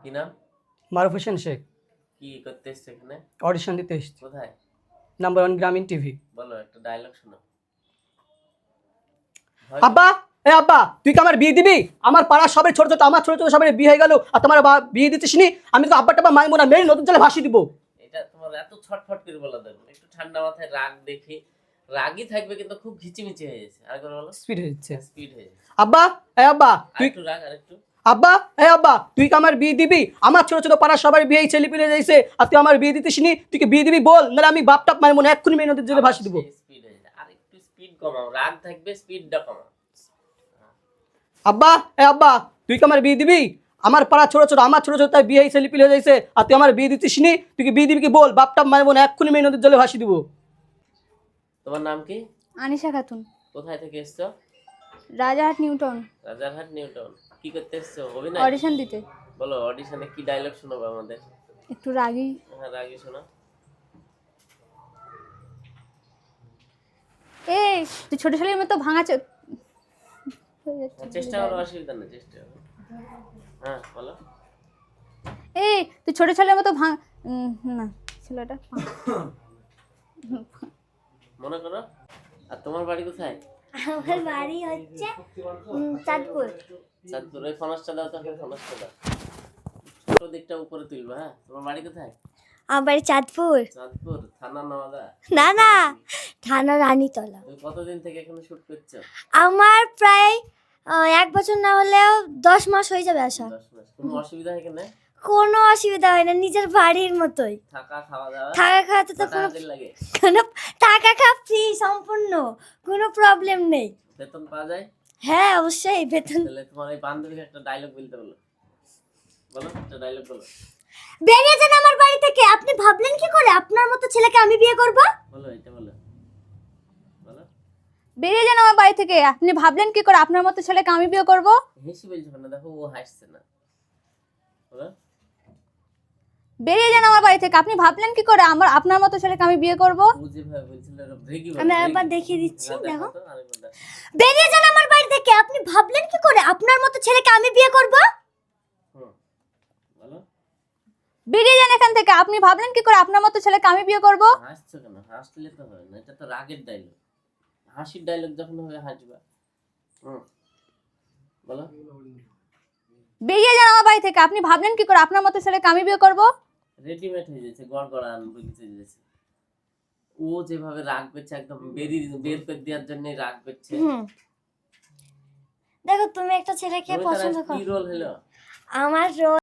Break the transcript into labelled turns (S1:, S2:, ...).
S1: কি নাম?
S2: মারুফ হোসেন শেখ।
S1: কি করতে এসছো এখানে?
S2: অডিশন দিতে এসেছি।
S1: কোথায়?
S2: নাম্বার 1 গ্রামীণ টিভি।
S1: বলো একটা ডায়লগ শোনাও।
S2: আব্বা, এ আব্বা, তুই কি আমার বিয়ে দিবি? আমার পাড়ার সবাই ছোট ছোট, আমার ছোট ছোট সবাই বিয়ে হয়ে গেল, আর তোমার বিয়ে দিচ্ছিস নি? আমি তো আব্বা টাব্বা মাইবো না, মেরে নতুন জলে ভাসিয়ে দিব।
S1: এটা তোমার এত ছটফট করে বলা দরকার? একটু ঠান্ডা মাথায় রাগ দেখে, রাগই থাকবে কিন্তু খুব ঘিচিমিচি হয়ে যাচ্ছে। আরেকবার বলো।
S2: স্পিড হয়ে যাচ্ছে।
S1: স্পিড হয়ে যাচ্ছে।
S2: আব্বা, এ আব্বা, তুই
S1: একটু রাগ, আরেকটু।
S2: আব্বা, এ আব্বা, তুই কি আমার বিয়ে দিবি? আমার ছোট ছোট পাড়ার সবাই বিয়ে ছেলে পিলে যাইছে, আর তুই আমার বিয়ে দিতিস নি? তুই কি বিয়ে দিবি বল, নাহলে আমি বাপ টাপ মারবো না, এক্ষুনি মেরে নদীর জলে ভাসিয়ে দিব।
S1: স্পিড হয়ে যায়। আর একটু স্পিড কমাও, রাগ থাকবে, স্পিডটা কমাও।
S2: আব্বা, এ আব্বা, তুই কি আমার বিয়ে দিবি? আমার পাড়া ছোট ছোট, আমার ছোট ছোট বিয়ে ছেলে পিলে যাইছে, আর তুই আমার বিয়ে দিতিস নি? তুই কি বিয়ে দিবি কি বল, বাপ টাপ মারবো না, এক্ষুনি মেরে নদীর জলে ভাসিয়ে দিব।
S1: তোমার নাম কি?
S3: আনিশা খাতুন,
S1: কোথায় থেকে এসছো?
S3: রাজারহাট নিউটাউন।
S1: রাজারহাট নিউটাউন। কি করতে এসছো? অভিনয়?
S3: অডিশন দিতে।
S1: বলো অডিশনে কি ডায়লগ শোনাবো আমাদের?
S3: একটু রাগী।
S1: হ্যাঁ, রাগী শোনা।
S3: এই তুই ছোট ছেলের মতো ভাঙা
S1: চেষ্টা করো, অসুবিধা নেই, চেষ্টা করো। হ্যাঁ বলো।
S3: এই তুই ছোট ছেলের মতো না ছেলেটা
S1: মনে করো। আর তোমার বাড়ি কোথায়?
S4: আমার বাড়ি হচ্ছে চাঁদপুর।
S1: চাঁদপুর। ওই ফনাসটা দাও তো, ফনাসটা দাও। ছোট দিকটা উপরে তুলবা। হ্যাঁ, তোমার বাড়ি কোথায়?
S4: আমার বাড়ি চাঁদপুর।
S1: চাঁদপুর থানা নওয়াদা?
S4: না না, থানা রানীতলা।
S1: তুমি কতদিন থেকে এখানে শুট করছো?
S4: আমার প্রায় 1 বছর না হলেও 10 মাস হয়ে যাবে আসা।
S1: 10 মাস। কোনো অসুবিধা এখানে?
S4: কোনো অসুবিধা হয় না, নিজের বাড়ির মতোই।
S1: থাকা খাওয়া দাওয়া?
S4: থাকা খাওয়াতে তো কোনো
S1: লাগে?
S4: কোনো টাকা ফ্রি সম্পূর্ণ, কোনো প্রবলেম নেই।
S1: বেতন পাওয়া যায়?
S4: হ্যাঁ অবশ্যই বেতন।
S1: তাহলে তোমার এই বান্ধবীকে একটা ডায়লগ বলতে বলো। বলো একটা ডায়লগ বলো।
S4: বেরিয়ে যান আমার বাড়ি থেকে, আপনি ভাবলেন কি করে আপনার মতো ছেলেকে আমি বিয়ে করব?
S1: বলো এটা বলো। বলো।
S3: বেরিয়ে যান আমার বাড়ি থেকে, আপনি ভাবলেন কি করে আপনার মতো ছেলেকে আমি বিয়ে করব?
S1: হেসে বলছো না, দেখো ও হাসছে না। বলো।
S3: বেরিয়ে যান আমার বাড়ি থেকে, আপনি ভাবলেন কি করে আপনার মতো ছেলেকে আমি বিয়ে করব?
S1: ও যেভাবে বলছিল এরকম রেগি
S4: আমি আরেকবার দেখিয়ে দিচ্ছি,
S1: হ্যাঁ,
S4: দেখো।
S1: তো, আরেকবার দেখো।
S4: বেরিয়ে যান আমার বাড়ি থেকে, আপনি ভাবলেন কি করে আপনার মতো ছেলেকে আমি বিয়ে করব?
S1: বলো।
S3: বেরিয়ে যান এখান থেকে, আপনি ভাবলেন কি করে আপনার মতো ছেলেকে আমি বিয়ে করব?
S1: হাসছো কেন? হাসলে তো হয় না, এটা তো রাগের ডায়লগ। হাসির ডায়লগ যখন হবে হাসবা। বলো।
S3: বেরিয়ে যান আমার বাড়ি থেকে, আপনি ভাবলেন কি করে আপনার মতো ছেলেকে আমি বিয়ে করব?
S1: রেডিমেড হয়ে যাচ্ছে, গড়গড়ান বলতে যাচ্ছে। ও যেভাবে রাগ করছে, একদম বের করে দেওয়ার জন্য রাগ করছে।
S4: দেখো তুমি একটা ছেলেকে পছন্দ করো।
S1: কি রোল হলো?
S4: আমার রোল